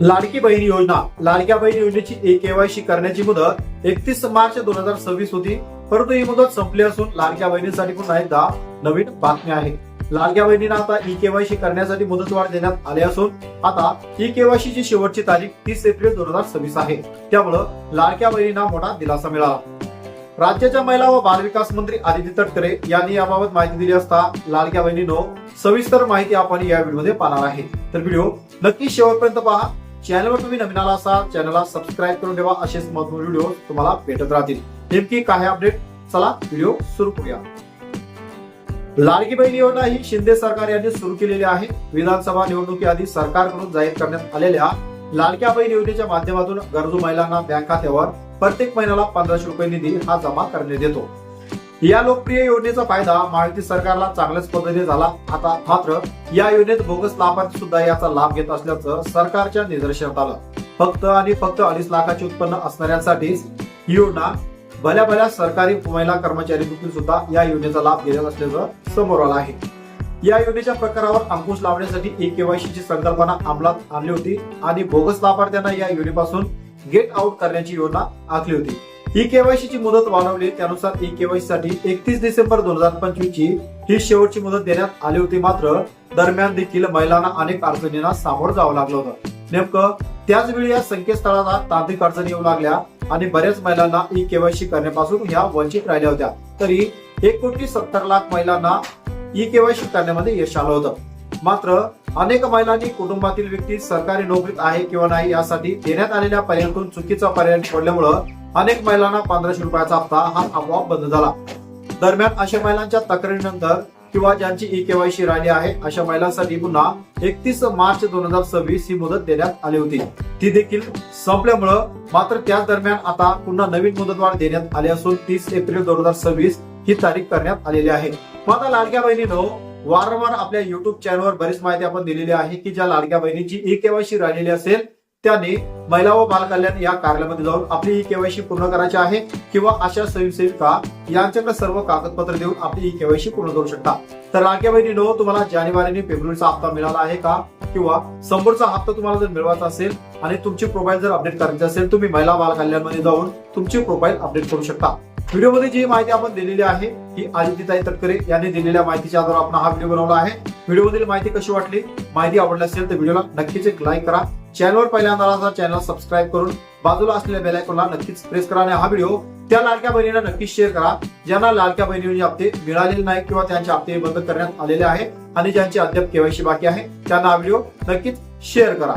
लाडकी बहीण योजना. लाडक्या बहीण योजनेची ई-केवायसी करण्याची मुदत 31 मार्च 2026 होती, परंतु ही मुदत संपली असून लाडक्या बहिणींसाठी पुन्हा एकदा नवीन बातमी आहे. लाडक्या बहिणींना आता ई-केवायसी करण्यासाठी मुदतवाढ देण्यात आली असून आता ई-केवायसीची शेवटची तारीख 30 एप्रिल 2026 आहे. त्यामुळे लाडक्या बहिणींना मोठा दिलासा मिळाला. राज्याच्या महिला व बालविकास मंत्री आदिती तटकरे यांनी याबाबत माहिती दिली असता लाडक्या बहिणींनो सविस्तर माहिती आपण या व्हिडिओमध्ये पाहणार आहे. तर व्हिडिओ नक्की शेवटपर्यंत पहा. चॅनलवर तुम्ही नवीन आला असाल चॅनलला सबस्क्राईब करून ठेवा, असेच महत्त्वाचे व्हिडिओ तुम्हाला भेटत राहतील. नेमकी काय अपडेट, चला व्हिडिओ सुरू करूया. लाडकी बहीण योजना ही शिंदे सरकार यांनी सुरू केलेली आहे. विधानसभा निवडणुकीआधी सरकारकडून जाहीर करण्यात आलेल्या लाडक्या बहीण योजनेच्या माध्यमातून गरजू महिलांना बँक खात्यावर प्रत्येक महिन्याला 1500 रुपये निधी हा जमा करण्यात येतो. या लोकप्रिय योजनेचा फायदा महायुती सरकारला चांगल्याच पद्धतीने झाला. आता मात्र या योजनेत बोगस लाभार्थी सुद्धा याचा लाभ घेत असल्याचं सरकारच्या निदर्शनास आलं. फक्त आणि फक्त 2.5 लाखाचे उत्पन्न असणाऱ्यांसाठीच ही योजना भल्या भल्या सरकारी महिला कर्मचारी देखील सुद्धा या योजनेचा लाभ घेत असल्याचं समोर आलं आहे. या योजनेच्या प्रकारावर अंकुश लावण्यासाठी ई-केवायसीची संकल्पना अंमलात आणली होती आणि बोगस लाभार्थ्यांना या योजनेपासून गेट आउट करण्याची योजना आखली होती. ई-केवायसीची मुदत वाढवली, त्यानुसार ई-केवायसी साठी 31 डिसेंबर 2025 ची ही शेवटची मुदत देण्यात आली होती. मात्र दरम्यान देखील महिलांना अनेक अडचणींना सामोरं जावं लागलं होतं. नेमकं त्याच वेळी या संकेतस्थळाला तांत्रिक अडचणी येऊ लागल्या आणि बऱ्याच महिलांना ई-केवायसी करण्यापासून ह्या वंचित राहिल्या होत्या. तरी 1,70,00,000 महिलांना ई-केवायसी करण्यामध्ये यश आलं होतं. मात्र अनेक महिलांनी कुटुंबातील व्यक्ती सरकारी नोकरीत आहे किंवा नाही यासाठी देण्यात आलेल्या पर्यायातून चुकीचा पर्याय निवडल्यामुळे अनेक महिलांना 1500 रुपयाचा हप्ता हा आपोआप बंद झाला. दरम्यान अशा महिलांच्या तक्रारीनंतर किंवा ज्यांची ई-केवायसी राहिली आहे अशा महिलांसाठी पुन्हा 31 मार्च 2026 ही मुदत देण्यात आली होती. ती देखील संपल्यामुळे मात्र त्याच दरम्यान आता पुन्हा नवीन मुदतवाढ देण्यात आली असून 30 एप्रिल 2026 ही तारीख करण्यात आलेली आहे. आता लाडक्या बहिणींनो वारंवार आपल्या युट्यूब चॅनलवर बरीच माहिती आपण दिलेली आहे की ज्या लाडक्या बहिणीची ई-केवायसी राहिलेली असेल त्यांनी महिला व बाल कल्याण या कार्यालयामध्ये जाऊन आपली ई-केवायसी पूर्ण करायची आहे किंवा अशा स्वयंसेविका यांच्याकडे सर्व कागदपत्र देऊन आपली ई-केवायसी पूर्ण करू शकता. तर लाडक्या बहिणींनो तुम्हाला जानेवारी आणि फेब्रुवारीचा हप्ता मिळाला आहे का किंवा समोरचा हप्ता तुम्हाला जर मिळवायचा असेल आणि तुमची प्रोफाईल जर अपडेट करायची असेल तुम्ही महिला बाल कल्याण मध्ये जाऊन तुमची प्रोफाईल अपडेट करू शकता. व्हिडिओमध्ये जी माहिती आपण दिलेली आहे ही आदिती तटकरे यांनी दिलेल्या माहितीच्या आधारे आपण हा व्हिडिओ बनवला आहे. व्हिडिओमधील माहिती कशी वाटली, माहिती आवडली असेल तर व्हिडिओला नक्कीच एक लाईक करा. चॅनलवर पहिल्यांदा आला तर चॅनल सबस्क्राईब करून बाजूला असलेल्या बेल आयकॉनला नक्कीच प्रेस करा आणि हा व्हिडिओ त्या लाडक्या बहिणींना नक्कीच शेअर करा ज्यांना लाडक्या बहिणीचे हप्ते मिळालेले नाही किंवा त्यांचे हप्ते बंद करण्यात आलेले आहे आणि ज्यांची अद्याप केवायसी बाकी आहे त्यांना हा व्हिडिओ नक्कीच शेअर करा.